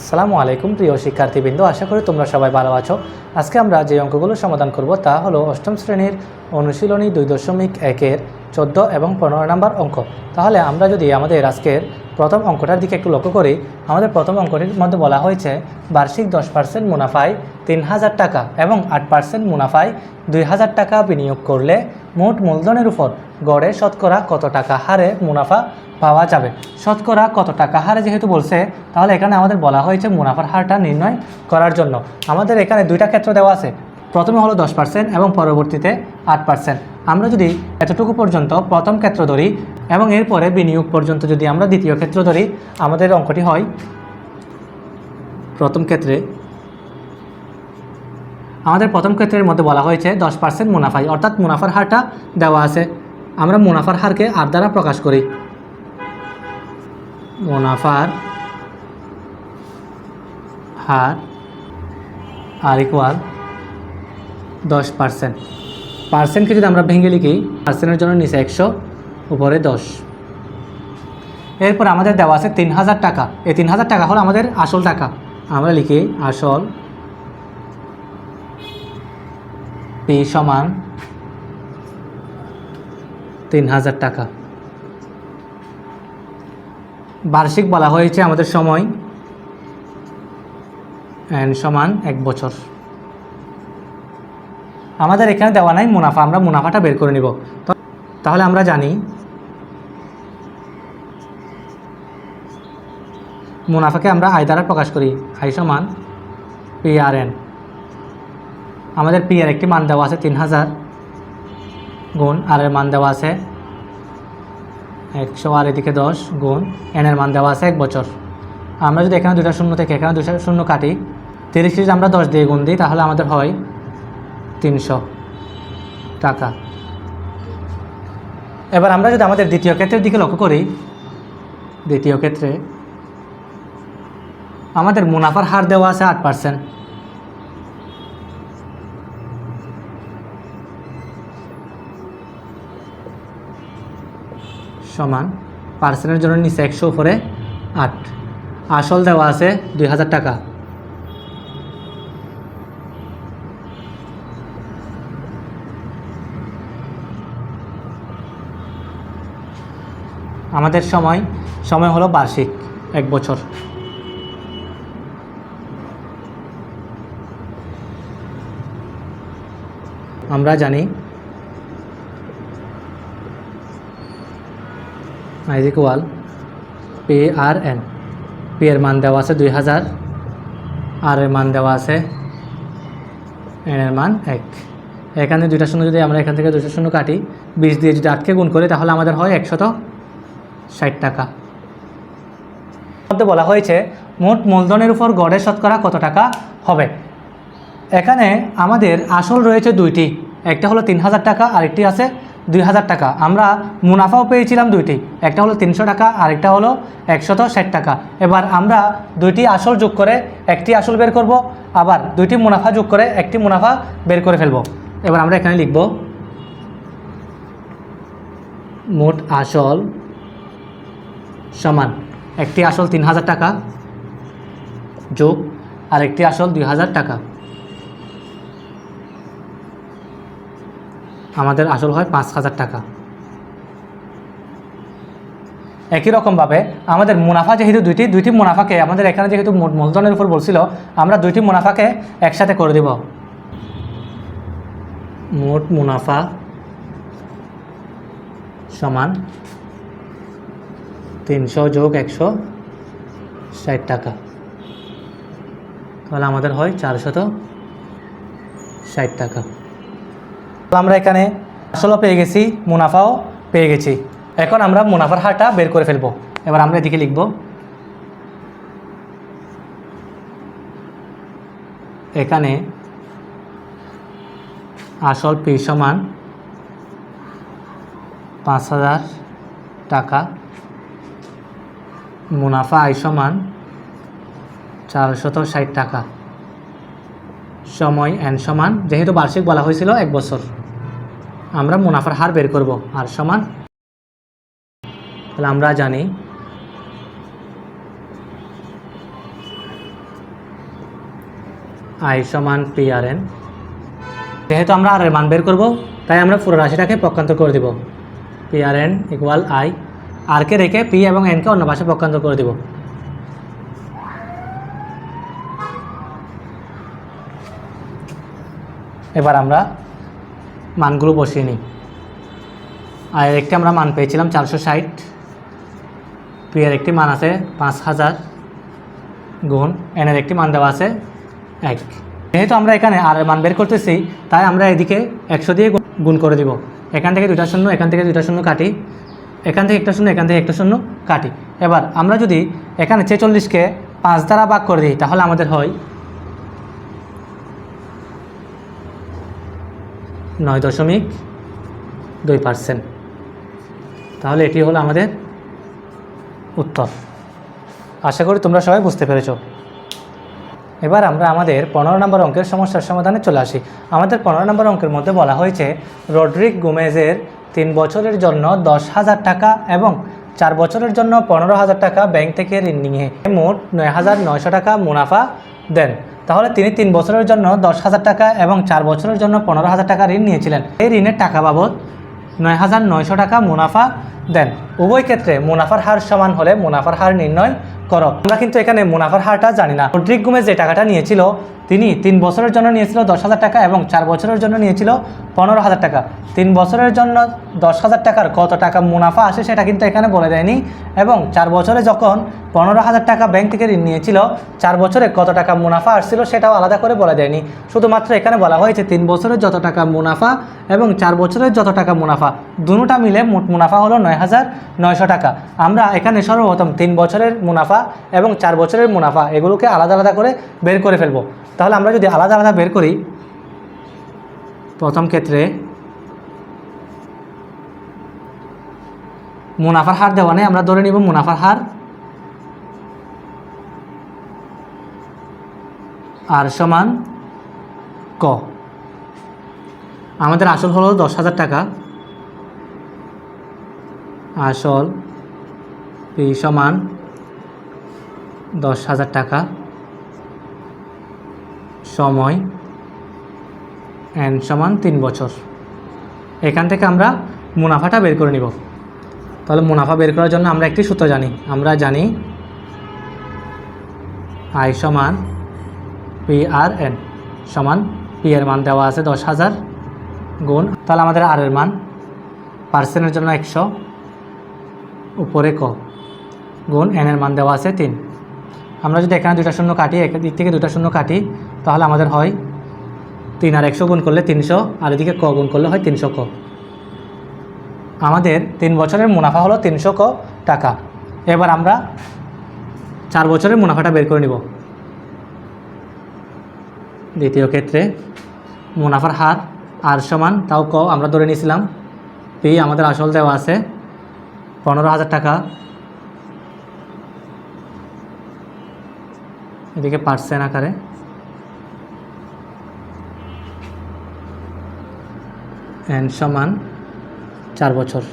আসসালামু আলাইকুম প্রিয় শিক্ষার্থীবৃন্দ, আশা করি তোমরা সবাই ভালো আছো। আজকে আমরা যে অঙ্কগুলো সমাধান করব তা হলো অষ্টম শ্রেণীর অনুশীলনী 2.1-এর 14 এবং 15 নম্বর অঙ্ক। তাহলে আমরা যদি আমাদের আজকের প্রথম অঙ্কটার দিকে একটু লক্ষ্য করি, আমাদের প্রথম অঙ্কটির মধ্যে বলা হয়েছে বার্ষিক 10% মুনাফায় 3000 টাকা এবং 8% মুনাফায় 2000 টাকা বিনিয়োগ করলে মোট মূলধনের উপর গড়ে শতকরা কত টাকা হারে মুনাফা পাওয়া যাবে। শতকরা কত টাকা হারে যেহেতু বলছে, তাহলে এখানে আমাদের বলা হয়েছে মুনাফার হারটা নির্ণয় করার জন্য। আমাদের এখানে দুইটা ক্ষেত্র দেওয়া আছে, প্রথমে হলো 10% এবং পরবর্তীতে 8%। আমরা যদি এতটুকু পর্যন্ত প্রথম ক্ষেত্র ধরি এবং এরপরে বিনিয়োগ পর্যন্ত যদি আমরা দ্বিতীয় ক্ষেত্র ধরি, আমাদের অঙ্কটি হয় প্রথম ক্ষেত্রে। আমাদের প্রথম ক্ষেত্রের মধ্যে বলা হয়েছে 10% মুনাফায়, অর্থাৎ মুনাফার হারটা দেওয়া আছে। আমরা মুনাফার হারকে আর দ্বারা প্রকাশ করি। মুনাফার হার আর ইকুয়াল 10%। পার্সেন্টকে যদি আমরা ভেঙে লিখি, পার্সেন্টের জন্য নিচে 100, উপরে 10। এরপর আমাদের দেওয়া আছে 3000 টাকা। এই 3000 টাকা হলো আমাদের আসল টাকা। আমরা লিখি আসল পি সমান 3000 টাকা। বার্ষিক বলা হয়েছে আমাদের সময় n সমান 1 বছর। আমাদের এখানে দেওয়া নাই মুনাফা, আমরা মুনাফাটা বের করে নিব। তাহলে আমরা জানি মুনাফাকে আমরা আয় দ্বারা প্রকাশ করি, আই সমান PRN। আমাদের পি এর একটি মান দেওয়া আছে 3000 গুণ আর এর মান দেওয়া আছে 100 আর এদিকে 10 গুণ n এর মান দেওয়া আছে 1 বছর। আমরা যদি এখানে দুটা শূন্য থেকে এখানে দুটা শূন্য কাটি, 30 যদি আমরা 10 দিয়ে গুণ দিই, তাহলে আমাদের হয় 300 টাকা। এবার আমরা যদি আমাদের দ্বিতীয় ক্ষেত্রের দিকে লক্ষ্য করি, দ্বিতীয় ক্ষেত্রে আমাদের মুনাফার হার দেওয়া আছে 8%। সমান পার্সেন্টের জন্য নিচে 100, উপরে 8। আসল দেওয়া আছে 2000 টাকা। আমাদের সময় হলো বার্ষিক 1 বছর। আমরা জানি আই ইকুয়াল PRN। পি এর মান দেওয়া আছে 2000, আর এর মান দেওয়া আছে n এর মান 1। এখানে দুইটা শূন্য যদি আমরা এখান থেকে দুইটা শূন্য কাটি, 20 দিয়ে যদি 8কে গুণ করি, তাহলে আমাদের হয় 160 টাকা। মধ্যে বলা হয়েছে মোট মূলধনের উপর গড়ে শতকরা কত টাকা হবে। এখানে আমাদের আসল রয়েছে দুইটি, একটা হলো 3000 টাকা, আরেকটি আছে 2000 টাকা। আমরা মুনাফাও পেয়েছিলাম দুইটি, একটা হলো 300 টাকা, আরেকটা হলো 160 টাকা। এবার আমরা দুইটি আসল যোগ করে একটি আসল বের করব, আবার দুইটি মুনাফা যোগ করে একটি মুনাফা বের করে ফেলব। এবার আমরা এখানে লিখব মোট আসল সমান একটি আসল 3000 টাকা যোগ আরেকটি আসল 2000 টাকা। আমাদের আসল হয় 5000 টাকা। একই রকমভাবে আমাদের মুনাফা যেহেতু দুইটি মুনাফাকে আমাদের এখানে যেহেতু মূলধনের উপর বলছিল, আমরা দুইটি মুনাফাকে একসাথে করে দেব। মোট মুনাফা সমান 300 যোগ 160 টাকা। তাহলে আমাদের হয় 460 টাকা। আমরা এখানে আসলও পেয়ে গেছি, মুনাফাও পেয়ে গেছি। এখন আমরা মুনাফার হারটা বের করে ফেলব। এবার আমরা এদিকে লিখব এখানে আসল পি সমান 5000 টাকা, মুনাফা আই সমান 460 টাকা, সময় n সমান, যেহেতু বার্ষিক বলা হয়েছিল 1 বছর, আমরা মুনাফার হার বের করব। আর সমান, তাহলে আমরা জানি আই সমান পি আর এন। যেহেতু আমরা আর এর মান বের করব, তাই আমরা পুরো রাশিটাকে পক্ষান্তর করে দিব। P R N equal I, আরকে রেখে পি এবং এনকে অন্য পাশে পক্ষান্তর করে দিব। এবার আমরা মানগুলো বসিয়ে নিই। আয়ের একটি আমরা মান পেয়েছিলাম 460, পি এর একটি মান আছে 5000 গুণ এনের একটি মান দেওয়া আছে 1। যেহেতু আমরা এখানে আর এর মান বের করতেছি, তাই আমরা এদিকে 100 দিয়ে গুণ করে দিব। এখান থেকে 2টা শূন্য, এখান থেকে 2টা শূন্য কাটি, এখান থেকে একটা শূন্য, এখান থেকে একটা শূন্য কাটি। এবার আমরা যদি এখানে 46কে 5 দ্বারা ভাগ করে দিই, তাহলে আমাদের হয় 9.2%। তাহলে এটি হলো আমাদের উত্তর। আশা করি তোমরা সবাই বুঝতে পেরেছ। এবার আমরা আমাদের 15 নম্বর অঙ্কের সমস্যার সমাধানে চলে আসি। আমাদের 15 নম্বর অঙ্কের মধ্যে বলা হয়েছে রড্রিক গোমেজের 3 বছরের জন্য 10,000 টাকা এবং 4 বছরের জন্য 15,000 টাকা ব্যাংক থেকে ঋণ নিয়ে মোট 9,900 টাকা মুনাফা দেন। তাহলে তিনি 3 বছরের জন্য 10,000 টাকা এবং 4 বছরের জন্য 15,000 টাকা ঋণ নিয়েছিলেন। এই ঋণের টাকা বাবদ 9,900 টাকা মুনাফা দেন। উভয় ক্ষেত্রে মুনাফার হার সমান হলে মুনাফার হার নির্ণয় করো। আমরা কিন্তু এখানে মুনাফার হারটা জানি না। রড্রিক গোমেজ যে টাকাটা নিয়েছিল, তিনি 3 বছরের জন্য নিয়েছিল 10,000 টাকা এবং 4 বছরের জন্য নিয়েছিল 15,000 টাকা। 3 বছরের জন্য 10,000 টাকার কত টাকা মুনাফা আসে সেটা কিন্তু এখানে বলে দেয়নি, এবং 4 বছরে যখন 15,000 টাকা ব্যাংক থেকে ঋণ নিয়েছিল, 4 বছরে কত টাকা মুনাফা আসছিল সেটাও আলাদা করে বলে দেয়নি। শুধুমাত্র এখানে বলা হয়েছে 3 বছরের যত টাকা মুনাফা এবং 4 বছরের যত টাকা মুনাফা, দুটোটা মিলে মোট মুনাফা হলো 9,900 টাকা। আমরা এখানে সর্বপ্রথম 3 বছরের মুনাফা এবং 4 বছরের মুনাফা এগুলোকে আলাদা আলাদা করে বের করে ফেলবো। তাহলে আমরা যদি আলাদা আলাদা বের করি, প্রথম ক্ষেত্রে মুনাফার হার দেওয়া নেই, আমরা ধরে নিব মুনাফার হার আর সমান ক। আমাদের আসল হলো 10,000 টাকা, আসল পি সমান 10,000 টাকা, সময় এন সমান 3 বছর। এখান থেকে আমরা মুনাফাটা বের করে নিব। তাহলে মুনাফা বের করার জন্য আমরা একটি সূত্র জানি। আমরা জানি আই সমান পি আর এন সমান পি এর মান দেওয়া আছে 10,000 গুণ, তাহলে আমাদের আর এর মান পার্সেন্টের জন্য 100 উপরে ক গুণ এন এর মান দেওয়া আছে 3। আমরা যদি এখানে 2টা শূন্য কাটি, একদিক থেকে 2টা শূন্য কাটি, তাহলে আমাদের হয় 3 আর 100 গুণ করলে 300, আর এদিকে ক গুণ করলে হয় 300 ক। আমাদের 3 বছরের মুনাফা হলো 300 ক টাকা। এবার আমরা 4 বছরের মুনাফাটা বের করে নিব। দ্বিতীয় ক্ষেত্রে মুনাফার হার আর সমান তাও ক আমরা ধরে নিয়েছিলাম, পি আমাদের আসল দেওয়া আছে 15,000 টাকা, এদিকে পার্সেন্ট আকারে, এন সমান 4 বছর।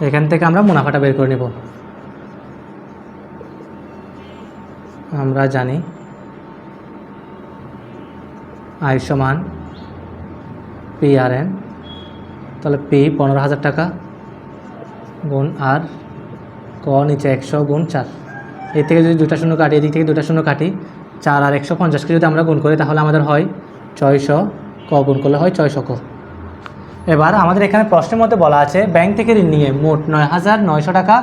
এখান থেকে আমরা মুনাফাটা বের করে নেব। আমরা জানি আই সমান পি আর এন, তাহলে পি 15,000 টাকা গুণ আর ক নিচে 100 গুণ 4। এর থেকে যদি 2টা শূন্য কাটি, এদিক থেকে 2টা শূন্য কাটি, 4 আর 150কে যদি আমরা গুণ করি, তাহলে আমাদের হয় 600 ক গুণ করলে হয় 600 ক। এবার আমাদের এখানে প্রশ্নের মধ্যে বলা আছে ব্যাংক থেকে ঋণ নিয়ে মোট 9,900 টাকা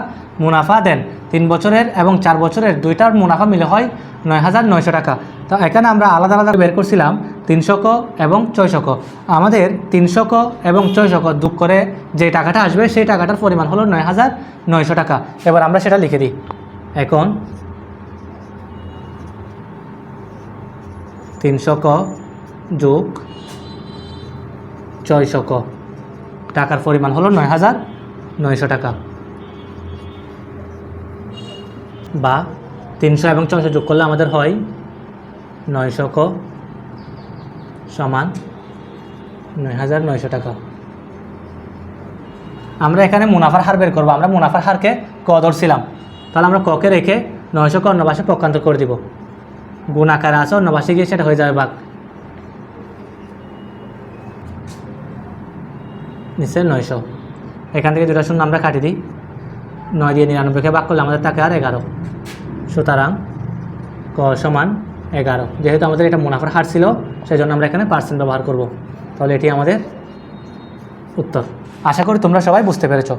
মুনাফা দেন। 3 বছরের এবং 4 বছরের দুইটার মুনাফা মিলে হয় 9,900 টাকা। তো এখানে আমরা আলাদা আলাদা বের করছিলাম 300 ক এবং 600 ক। আমাদের 300 ক এবং 600 ক যোগ করে যে টাকাটা আসবে সেই টাকাটার পরিমাণ হলো 9,900 টাকা। এবার আমরা সেটা লিখে দিই। এখন 300 ক যোগ 600 ক, টাকার পরিমাণ হলো 9,900 টাকা, বা 300 এবং 600 যোগ করলে আমাদের হয় 900 ক সমান 9,900 টাকা। আমরা এখানে মুনাফার হার বের করবো। আমরা মুনাফার হারকে ক ধরছিলাম, তাহলে আমরা ককে রেখে 900 ক অন্য পাশে পক্ষান্তর করে দিব। গুণ আকারে আছে, অন্য পাশে গিয়ে সেটা হয়ে যাবে ভাগ। নিচে 900, এখান থেকে দুটা শূন্য আমরা কাটি দিই, 9 দিয়ে 99কে ভাগ করলে আমাদের থাকে আর 11। সুতরাং ক সমান 11। যেহেতু আমাদের এটা মুনাফার হার ছিল, সেই জন্য আমরা এখানে পার্সেন্ট ব্যবহার করব। তাহলে এটি আমাদের উত্তর। আশা করি তোমরা সবাই বুঝতে পেরেছো।